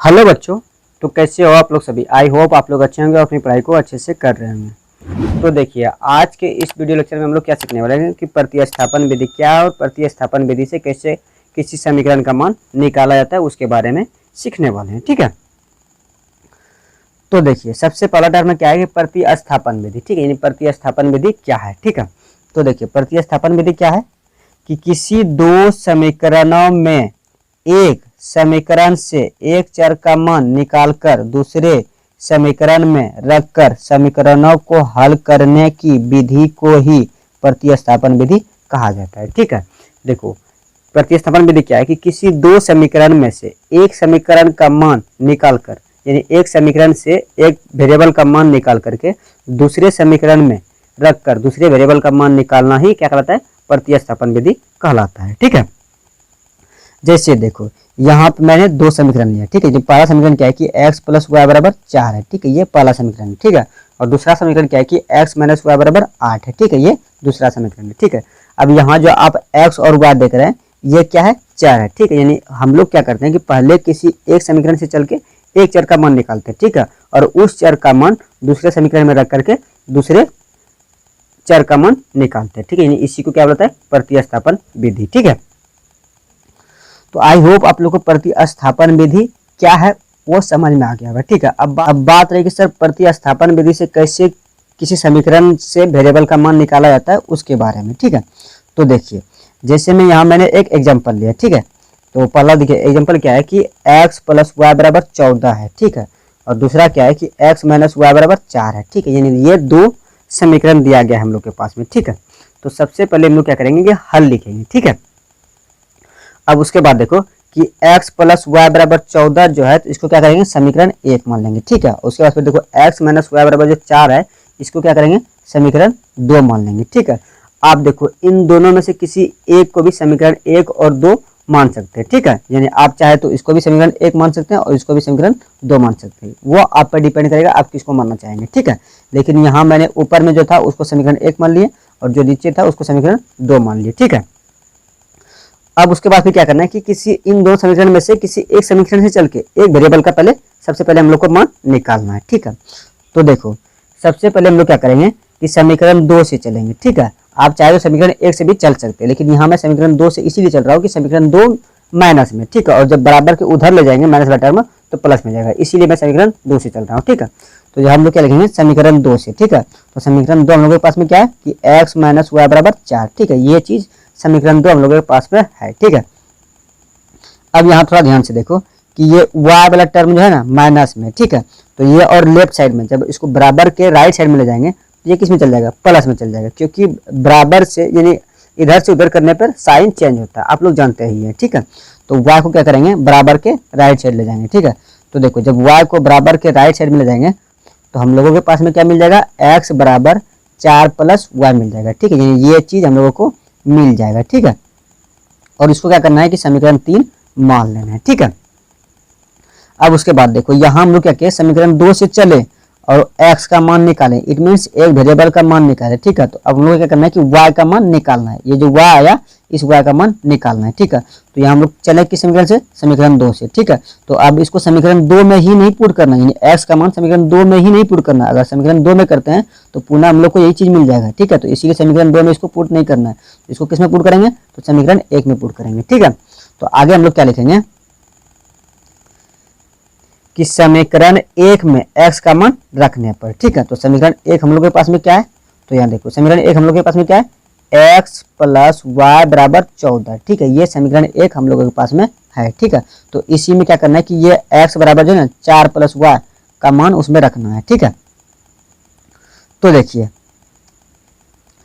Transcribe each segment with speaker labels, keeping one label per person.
Speaker 1: Hello बच्चों, तो कैसे हो आप लोग सभी। आई होप आप लोग अच्छे होंगे और अपनी पढ़ाई को अच्छे से कर रहे होंगे। तो देखिए, आज के इस वीडियो लेक्चर में हम लोग क्या सीखने वाले हैं कि प्रतिस्थापन विधि क्या है और प्रतिस्थापन विधि से कैसे किसी समीकरण का मान निकाला जाता है उसके बारे में सीखने वाले हैं। ठीक है, तो देखिए सबसे पहला टर्म क्या है कि प्रतिस्थापन विधि। ठीक है, यानी प्रतिस्थापन विधि क्या है। ठीक है, तो देखिए प्रतिस्थापन विधि क्या है कि किसी दो समीकरणों में एक समीकरण से एक चर का मान निकालकर दूसरे समीकरण में रखकर समीकरणों को हल करने की विधि को ही प्रतिस्थापन विधि कहा जाता है। ठीक है, देखो प्रतिस्थापन विधि क्या है कि किसी दो समीकरण में से एक समीकरण का मान निकालकर, यानी एक समीकरण से एक वेरिएबल का मान निकाल करके दूसरे समीकरण में रखकर दूसरे वेरिएबल का मान निकालना ही क्या कहलाता है, प्रतिस्थापन विधि कहलाता है। ठीक है, जैसे देखो यहाँ पे मैंने दो समीकरण लिया। ठीक है, जो पहला समीकरण क्या है कि x प्लस वाई बराबर 4 है। ठीक है, ये पहला समीकरण है। ठीक है, और दूसरा समीकरण क्या है कि x माइनस वाई बराबर 8 है। ठीक है, ये दूसरा समीकरण है। ठीक है, अब यहाँ जो आप x और y देख रहे हैं ये क्या है, चर है। ठीक है, यानी हम लोग क्या करते हैं कि पहले किसी एक समीकरण से चल के एक चर का मान निकालते हैं। ठीक है, और उस चर का मान दूसरे समीकरण में रख करके दूसरे चर का मान निकालते हैं। ठीक है, यानी इसी को क्या बोलता है, प्रतिस्थापन विधि। ठीक है, तो आई होप आप लोग को प्रतिस्थापन विधि क्या है वो समझ में आ गया होगा। ठीक है, अब बात रही कि सर प्रतिस्थापन विधि से कैसे किसी समीकरण से वेरिएबल का मान निकाला जाता है उसके बारे में। ठीक है, तो देखिए जैसे मैं यहाँ मैंने एक एग्जांपल लिया। ठीक है, तो पहला देखिए एग्जांपल क्या है कि x प्लस वाई बराबर 14 है। ठीक है, और दूसरा क्या है कि x माइनस वाई बराबर 4 है। ठीक है, यानी ये दो समीकरण दिया गया है हम लोग के पास में। ठीक है, तो सबसे पहले हम लोग क्या करेंगे कि हल लिखेंगे। ठीक है, अब उसके बाद देखो कि x प्लस वाई बराबर 14 जो है तो इसको क्या करेंगे, समीकरण 1 मान लेंगे। ठीक है, उसके बाद फिर देखो x माइनस वाई बराबर जो 4 है इसको क्या करेंगे, समीकरण 2 मान लेंगे। ठीक है, आप देखो इन दोनों में से किसी एक को भी समीकरण 1 और 2 मान सकते हैं। ठीक है, यानी आप चाहे तो इसको भी समीकरण 1 मान सकते हैं और इसको भी समीकरण 2 मान सकते हैं, वो आप पर डिपेंड करेगा आप किसको मानना चाहेंगे। ठीक है, लेकिन यहाँ मैंने ऊपर में जो था उसको समीकरण 1 मान लिए और जो नीचे था उसको समीकरण 2 मान लिए। ठीक है, अब उसके बाद फिर क्या करना है कि किसी इन दो समीकरण में से किसी एक समीकरण से चल के एक वेरिएबल का सबसे पहले हम लोग को मान निकालना है। ठीक है, तो देखो सबसे पहले हम लोग क्या करेंगे कि समीकरण 2 से चलेंगे। ठीक है, आप चाहे तो समीकरण 1 से भी चल सकते हैं, लेकिन यहाँ मैं समीकरण 2 से इसीलिए चल रहा हूँ कि समीकरण 2 माइनस में। ठीक है, और जब बराबर के उधर ले जाएंगे माइनस वाला टर्म तो प्लस में जाएगा, इसीलिए मैं समीकरण 2 से चल रहा हूँ। ठीक है, तो हम लोग क्या लिखेंगे, समीकरण 2 से। ठीक है, तो समीकरण 2 हम लोगों के पास में क्या है कि x माइनस वाई बराबर 4। ठीक है, ये चीज समीकरण 2 हम लोगों के पास में है। ठीक है, अब यहाँ थोड़ा ध्यान से देखो कि ये y वाला टर्म जो है ना माइनस में। ठीक है, तो ये और लेफ्ट साइड में जब इसको बराबर के राइट साइड में ले जाएंगे ये किस में चल जाएगा, प्लस में चल जाएगा, क्योंकि बराबर से यानी इधर से उधर करने पर साइन चेंज होता है, आप लोग जानते ही हैं। ठीक है, तो y को क्या करेंगे, बराबर के राइट साइड ले जाएंगे। ठीक है, तो देखो जब y को बराबर के राइट साइड में ले जाएंगे तो हम लोगों के पास में क्या मिल जाएगा, x बराबर 4 प्लस वाई मिल जाएगा। ठीक है, यानी ये चीज हम लोगों को मिल जाएगा। ठीक है, और इसको क्या करना है कि समीकरण 3 मान लेना है। ठीक है, अब उसके बाद देखो यहाँ हम लोग क्या किए, समीकरण 2 से चले और x का मान निकालें, इट मीन्स एक वेरिएबल का मान निकालें। ठीक है, तो अब हम लोग क्या करना है कि y का मान निकालना है, ये जो y आया इस y का मान निकालना है। ठीक है, तो यहाँ हम लोग चले किस समीकरण से, समीकरण 2 से। ठीक है, तो अब इसको समीकरण 2 में ही नहीं पुट करना, यानी x का मान समीकरण 2 में ही नहीं पुट करना। अगर समीकरण 2 में करते हैं तो पुनः हम लोग को यही चीज मिल जाएगा। ठीक है, तो इसीलिए समीकरण 2 में इसको पुट नहीं करना है, इसको किस में पुट करेंगे, तो समीकरण 1 में पुट करेंगे। ठीक है, तो आगे हम लोग क्या लिखेंगे कि समीकरण 1 में x का मान रखने पर। ठीक है, तो समीकरण 1 हम लोग के पास में क्या है, तो यहाँ देखो समीकरण 1 हम लोग के पास में क्या है, x प्लस वाई बराबर 14। ठीक है, ये समीकरण 1 हम लोगों के पास में है। ठीक है, तो इसी में क्या करना है कि ये x बराबर जो है ना 4 प्लस वाई का मान उसमें रखना है। ठीक है, तो देखिए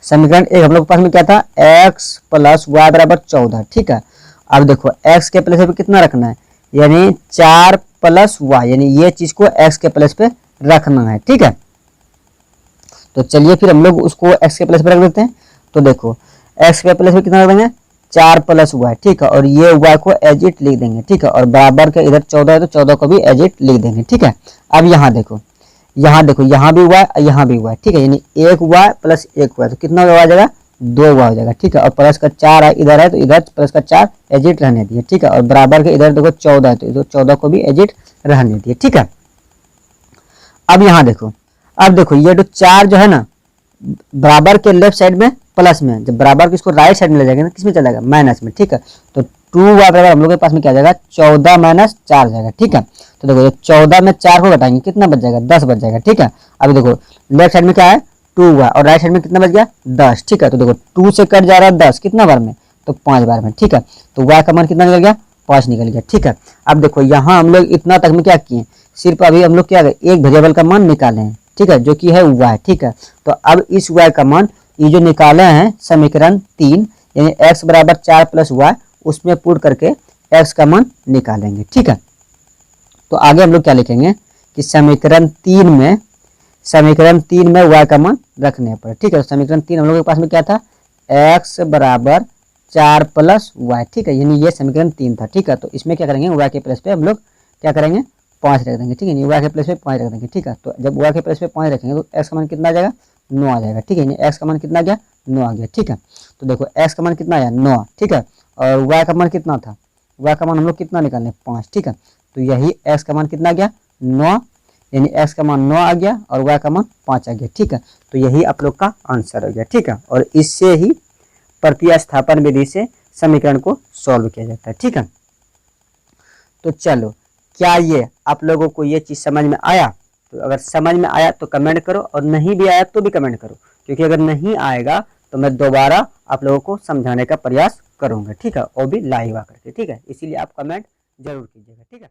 Speaker 1: समीकरण 1 हम लोग के पास में क्या था, x प्लस वाई बराबर 14। ठीक है, अब देखो x के प्लेस पे कितना रखना है, यानी 4 प्लस वाई, यानी ये चीज को x के प्लेस पे रखना है। ठीक है, तो चलिए फिर हम लोग उसको x के प्लेस पे रख देते हैं। तो देखो x के प्लेस पे कितना रख देंगे, 4 प्लस वाई। ठीक है, और ये y को एज इट लिख देंगे। ठीक है, और बराबर के इधर 14 है तो 14 को भी एज इट लिख देंगे। ठीक है, अब यहाँ देखो यहाँ भी y यहाँ भी y। ठीक है, यानी 1 y प्लस 1 y, तो कितना हो जाएगा, 2 y हो जाएगा, ठीक है। और प्लस का 4 इधर है तो इधर प्लस का 4 एजिट रहने दिए, ठीक है। और बराबर के इधर देखो 14 है तो इधर 14 को भी एजिट रहने दिए, ठीक है। अब यहाँ देखो, अब देखो ये जो 4 जो है ना बराबर के लेफ्ट साइड में प्लस में, जब बराबर को इसको राइट साइड में ले जाएंगे ना किस में चला जाएगा, माइनस में, ठीक है। तो 2y बराबर हम लोग के पास में क्या आ जाएगा, 14 माइनस 4 जाएगा, ठीक है। तो देखो 14 में 4 को घटाएंगे कितना बच जाएगा, 10 बच जाएगा, ठीक है। अब देखो लेफ्ट साइड में क्या है 2y और राइट साइड में कितना बच गया 10, ठीक है। तो देखो 2 से कट जा रहा है 10 कितना बार में, तो 5 बार में, ठीक है। तो y का मान कितना निकल गया, 5 निकल गया, ठीक है। अब देखो यहाँ हम लोग इतना तक में क्या किए, सिर्फ अभी हम लोग क्या एक वेरिएबल का मान निकाले हैं, ठीक है, जो कि है y, ठीक है। तो अब इस y का मान ये जो निकाले हैं समीकरण 3 यानी x बराबर 4 प्लस y, उसमें पुट करके x का मान निकालेंगे, ठीक है। तो आगे हम लोग क्या लिखेंगे कि समीकरण 3 में y का मान रखने पर, ठीक है। तो समीकरण 3 हम लोग के पास में क्या था, x बराबर 4 प्लस y, ठीक है, यानी ये समीकरण 3 था, ठीक है। तो इसमें क्या करेंगे y के प्लस पे हम लोग क्या करेंगे 5 रख देंगे, ठीक है, y के प्लस पे 5 रख देंगे, ठीक है। तो जब y के प्लस पे 5 रखेंगे तो x का मान कितना आ जाएगा, 9 आ जाएगा, ठीक है। x का मान कितना आ गया, 9 आ गया, ठीक है। तो देखो x का मान कितना आया 9, ठीक है। और y का मान कितना था, y का मान हम लोग कितना निकालने 5, ठीक है। तो यही x का मान कितना आ गया 9, यानी x का मान 9 आ गया और y का मान 5 आ गया, ठीक है। तो यही आप लोग का आंसर हो गया, ठीक है। और इससे ही प्रतिस्थापन विधि से समीकरण को सॉल्व किया जाता है, ठीक है। तो चलो, क्या ये आप लोगों को ये चीज़ समझ में आया? तो अगर समझ में आया तो कमेंट करो, और नहीं भी आया तो भी कमेंट करो, क्योंकि अगर नहीं आएगा तो मैं दोबारा आप लोगों को समझाने का प्रयास करूंगा, ठीक है, और भी लाइव आकर के, ठीक है। इसीलिए आप कमेंट जरूर कीजिएगा, ठीक है।